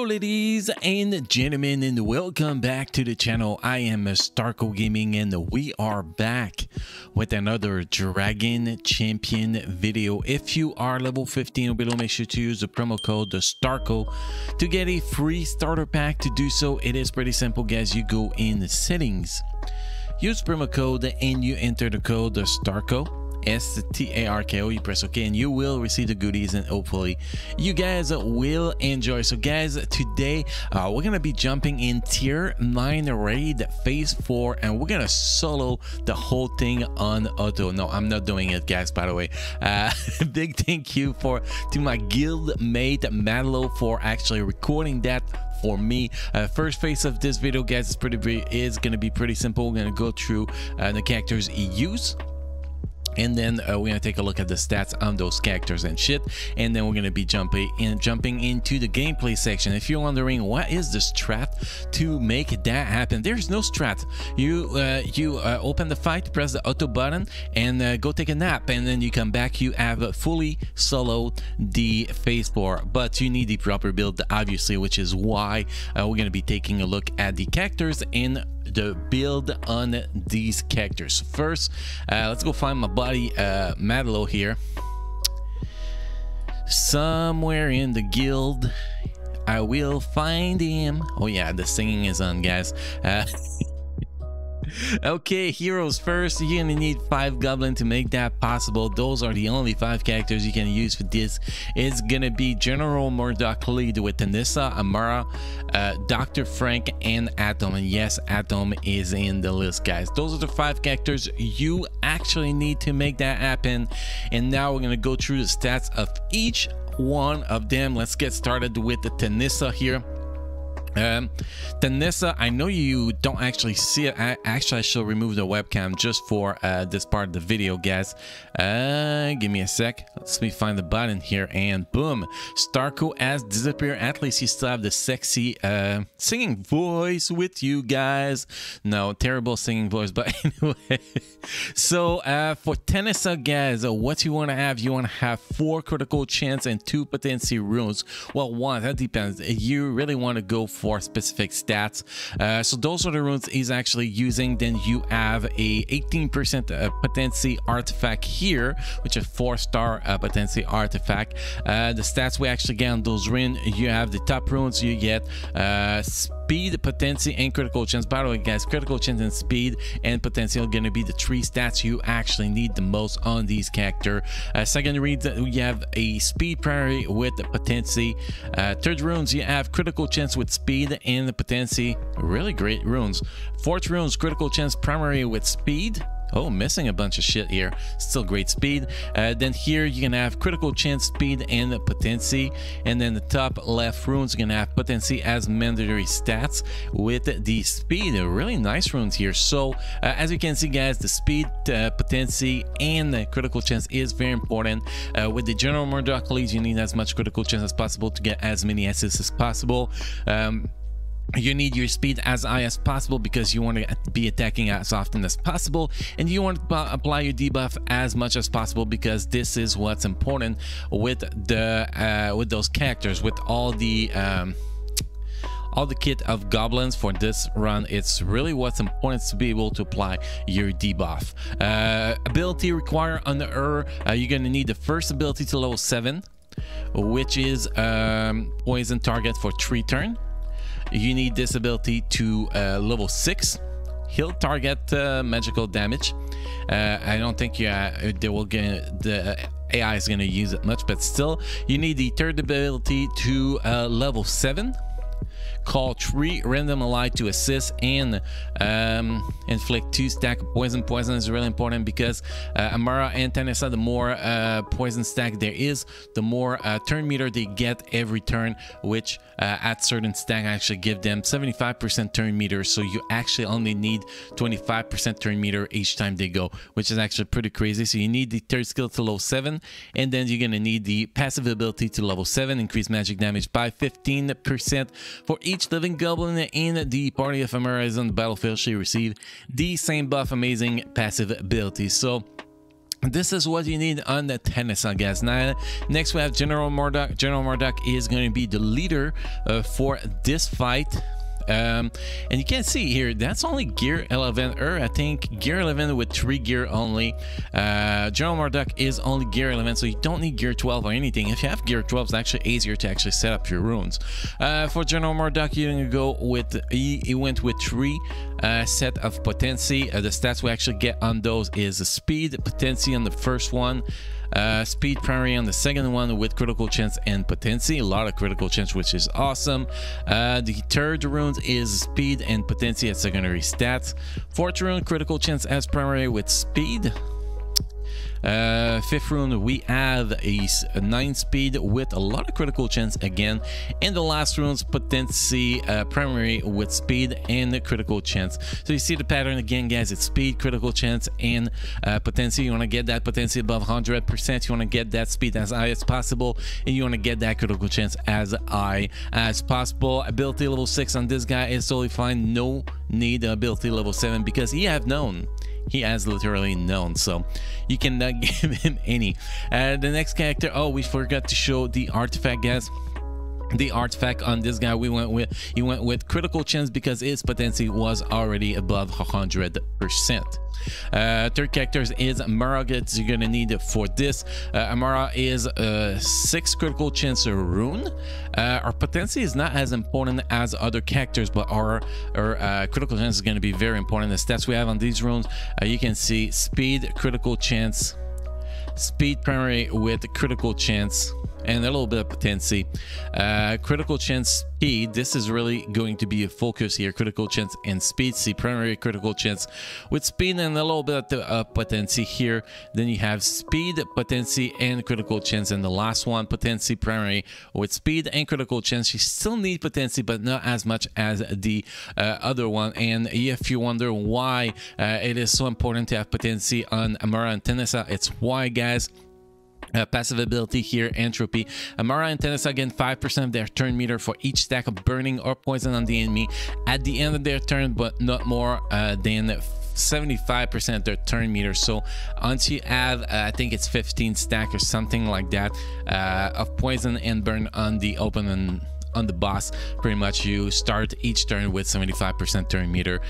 ladies and gentlemen, and welcome back to the channel. I am Starco Gaming, and we are back with another Dragon Champion video. If you are level 15 or below, make sure to use the promo code Starco to get a free starter pack. To do so, it is pretty simple, guys. You go in the settings, use promo code, and you enter the code Starco. STARKO, you press OK, and you will receive the goodies, and hopefully you guys will enjoy. So guys, today we're gonna be jumping in tier 9 raid phase 4, and we're gonna solo the whole thing on auto. No, I'm not doing it, guys, by the way. Big thank you to my guild mate Malo for actually recording that for me. First phase of this video, guys, is gonna be pretty simple. We're gonna go through the characters he used, and then we're gonna take a look at the stats on those characters and shit, and then we're gonna be jumping into the gameplay section. If you're wondering what is the strat to make that happen, there's no strat. You open the fight, press the auto button, and go take a nap, and then you come back. You have fully soloed the phase 4, but you need the proper build, obviously, which is why we're gonna be taking a look at the characters and the build on these characters. First, let's go find my buddy Madlo here. Somewhere in the guild, I will find him. Oh yeah, the singing is on, guys. Okay, heroes first. You're gonna need 5 goblins to make that possible. Those are the only 5 characters you can use for this. It's gonna be General Mordock lead with Tanissa, Amara, Dr. Frank, and Atom. And yes, Atom is in the list, guys. Those are the 5 characters you actually need to make that happen. And now we're gonna go through the stats of each one of them. Let's get started with the Tanissa here. Tanissa, I know you don't actually see it. I shall remove the webcam just for this part of the video, guys. Give me a sec. Let me find the button here, and boom, Starco has disappeared. At least you still have the sexy singing voice with you guys. No, terrible singing voice, but anyway. So for Tanissa, guys, what you want to have, 4 critical chance and 2 potency runes. Well, 1, that depends. You really want to go for specific stats, so those are the runes he's actually using. Then you have a 18% potency artifact here, which is 4-star potency artifact. The stats we actually get on those runes, you have the top runes, you get speed, potency, and critical chance. By the way, guys, critical chance and speed and potency are going to be the 3 stats you actually need the most on these characters. Second reads, you have a speed primary with the potency. Third runes, you have critical chance with speed and the potency. Really great runes. Fourth runes, critical chance primary with speed. Oh, missing a bunch of shit here. Still great speed. Then here you can have critical chance, speed, and potency. And then the top left runes are gonna have potency as mandatory stats with the speed. Really nice runes here. So as you can see, guys, the speed, potency, and the critical chance is very important. With the General Mordock leads, you need as much critical chance as possible to get as many assists as possible. You need your speed as high as possible because you want to be attacking as often as possible, and you want to apply your debuff as much as possible because this is what's important with the with those characters. With all the kit of goblins for this run, it's really what's important to be able to apply your debuff. Ability require on the you're gonna need the first ability to level 7, which is poison target for 3 turns. You need this ability to level 6, heal target magical damage. I don't think the AI is going to use it much, but still, you need the third ability to level 7. Call 3 random ally to assist and inflict 2 stack of poison. Poison is really important because Amara and Tanissa, the more poison stack there is, the more turn meter they get every turn, which at certain stack actually give them 75% turn meter. So you actually only need 25% turn meter each time they go, which is actually pretty crazy. So you need the third skill to level 7, and then you're gonna need the passive ability to level 7, increase magic damage by 15% for each living goblin in the party. If Amara is on the battlefield, she receive the same buff. Amazing passive ability. So This is what you need on the tennis, I guess. Now, next we have General Mordock. General Mordock is going to be the leader for this fight. And you can see here, that's only gear 11, or I think gear 11 with 3 gear only. General Mordock is only gear 11, so you don't need gear 12 or anything. If you have gear 12, it's actually easier to actually set up your runes. For General Mordock, you're gonna go with, he went with 3 set of potency. The stats we actually get on those is speed, potency on the first one, speed primary on the second one with critical chance and potency. A lot of critical chance, which is awesome. The third runes is speed and potency as secondary stats. Fourth rune, critical chance as primary with speed. Fifth rune, we have a 9 speed with a lot of critical chance again, and the last rune's potency primary with speed and critical chance. So you see the pattern again, guys. It's speed, critical chance, and potency. You want to get that potency above 100%. You want to get that speed as high as possible, and you want to get that critical chance as high as possible. Ability level 6 on this guy is totally fine. No need ability level 7 because he has literally known, so you cannot give him any. The next character, oh, we forgot to show the artifact, guys. The artifact on this guy, he went with critical chance because his potency was already above 100%. Third character is Mordock that you're gonna need for this. Amara is 6 critical chance rune. Our potency is not as important as other characters, but our critical chance is going to be very important. The stats we have on these runes, you can see speed, critical chance, speed primary with critical chance, and a little bit of potency. Critical chance, speed, this is really going to be a focus here. Critical chance and speed. See primary critical chance with speed and a little bit of potency here. Then you have speed, potency, and critical chance, and the last one, potency primary with speed and critical chance. You still need potency, but not as much as the other one. And if you wonder why it is so important to have potency on Amara and Tenesa, it's why, guys. Passive ability here, entropy. Amara and Tenesa gain 5% of their turn meter for each stack of burning or poison on the enemy at the end of their turn, but not more than 75% their turn meter. So once you have I think it's 15 stack or something like that of poison and burn on the open and on the boss, pretty much you start each turn with 75% turn meter,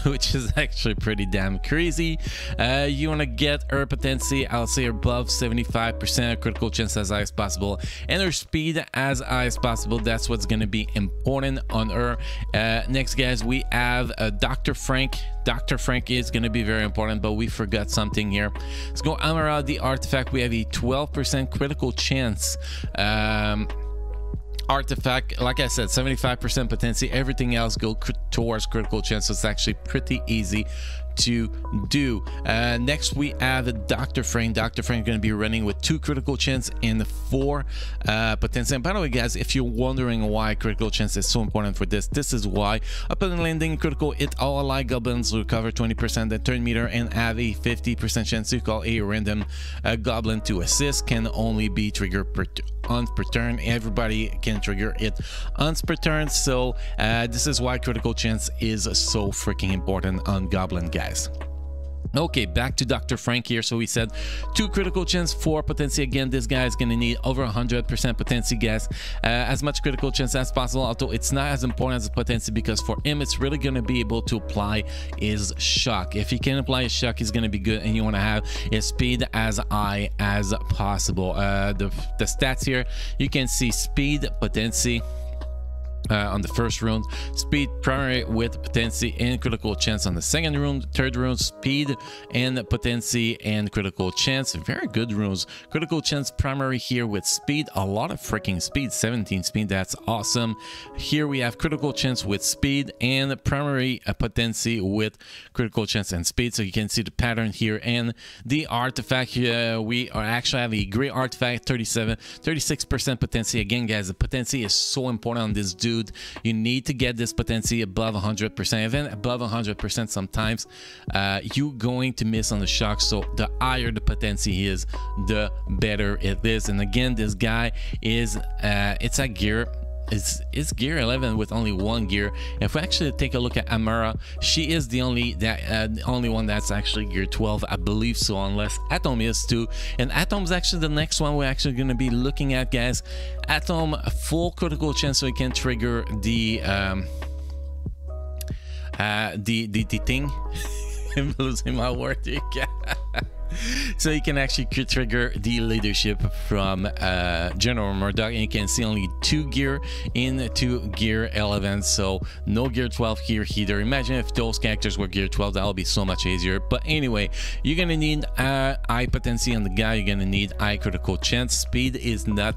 which is actually pretty damn crazy. You want to get her potency, I'll say above 75%, critical chance as high as possible, and her speed as high as possible. That's what's going to be important on her. Next, guys, we have Dr. Frank. Dr. Frank is going to be very important, but we forgot something here. Let's go Amara, the artifact. We have a 12% critical chance artifact. Like I said, 75% potency. Everything else go towards critical chance, so it's actually pretty easy to do. Next we have Dr. Frank. Dr. Frank going to be running with 2 critical chance and 4 potency. And by the way, guys, if you're wondering why critical chance is so important for this is why. Upon landing critical hit, all allied goblins recover 20% the turn meter and have a 50% chance to call a random goblin to assist. Can only be triggered once per turn. Everybody can trigger it once per turn, so this is why critical chance is so freaking important on goblin, guys. Okay, back to Dr. Frank here. So we said 2 critical chance, 4 potency. Again, this guy is going to need over 100% potency, guys. As much critical chance as possible, although it's not as important as the potency, because for him it's really going to be able to apply his shock. If he can apply his shock, he's going to be good, and you want to have his speed as high as possible. The stats here, you can see speed, potency, on the first rune, speed primary with potency and critical chance on the second rune, third rune, speed and potency and critical chance. Very good runes. Critical chance primary here with speed, a lot of freaking speed, 17 speed, that's awesome. Here we have critical chance with speed and primary potency with critical chance and speed, so you can see the pattern here. And the artifact here, we are actually have a great artifact, 36% potency. Again, guys, the potency is so important on this dude. You need to get this potency above 100%, even above 100%. Sometimes you're going to miss on the shock, so the higher the potency is, the better it is. And again, this guy is it's a gear it's gear 11 with only one gear. If we actually take a look at Amara, she is the only one that's actually gear 12, I believe so, unless Atom is too. And Atom's actually the next one we're actually going to be looking at, guys. Atom, full critical chance, so he can trigger the thing. I'm losing my word here. So you can actually trigger the leadership from General Mordock, and you can see only 2 gear into gear 11, so no gear 12 here either. Imagine if those characters were gear 12, that would be so much easier. But anyway, you're gonna need eye potency on the guy, you're gonna need eye critical chance. Speed is not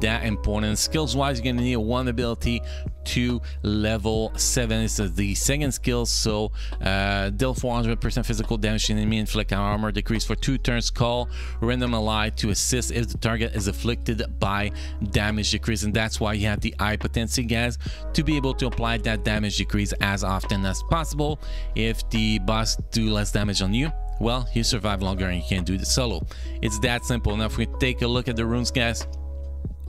that important. Skills wise, you're gonna need 1 ability to level 7. This is the second skill, so deal 400% physical damage to enemy, inflict armor decrease for 2 turns, call random ally to assist if the target is afflicted by damage decrease. And that's why you have the eye potency, guys, to be able to apply that damage decrease as often as possible. If the boss do less damage on you, well, you survive longer and you can do the solo. It's that simple. Now if we take a look at the runes, guys,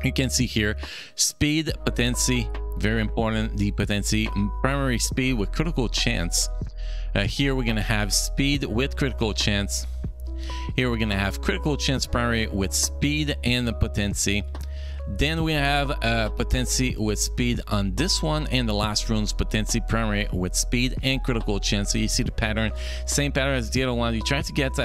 you can see here speed, potency, very important. The potency, primary speed with critical chance. Here we're gonna have speed with critical chance. Here we're gonna have critical chance primary with speed and the potency. Then we have potency with speed on this one, and the last rune's potency primary with speed and critical chance. So you see the pattern, same pattern as the other one. You try to get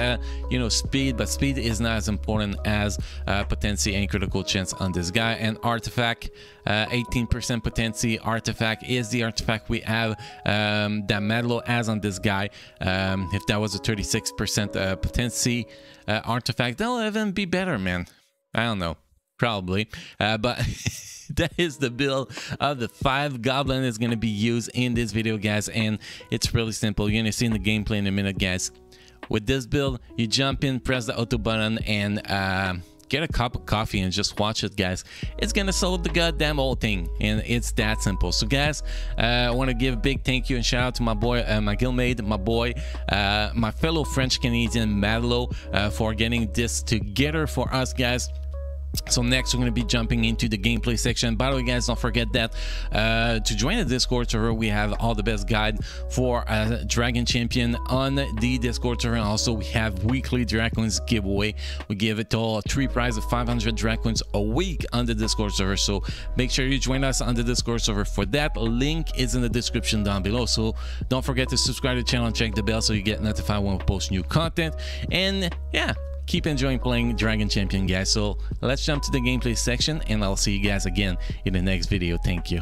you know, speed, but speed is not as important as potency and critical chance on this guy. And artifact, 18% potency. Artifact is the artifact we have that Madlo has on this guy. If that was a 36% potency artifact, that'll even be better, man. I don't know. Probably, but that is the build of the 5 goblin is going to be used in this video, guys, and it's really simple. You're going to see in the gameplay in a minute, guys. With this build, you jump in, press the auto button, and get a cup of coffee and just watch it, guys. It's gonna solve the goddamn whole thing, and it's that simple. So guys, I want to give a big thank you and shout out to my boy, my guildmate, my boy, my fellow French Canadian Madlo, for getting this together for us, guys. So next we're going to be jumping into the gameplay section. By the way, guys, don't forget that to join the Discord server, we have all the best guide for Dragon Champion on the Discord server. And also we have weekly Dragons giveaway. We give it all 3 prizes of 500 Dragons a week on the Discord server, so make sure you join us on the Discord server for that. Link is in the description down below. So don't forget to subscribe to the channel and check the bell so you get notified when we post new content. And yeah, keep enjoying playing Dragon Champion, guys. So let's jump to the gameplay section, and I'll see you guys again in the next video. Thank you.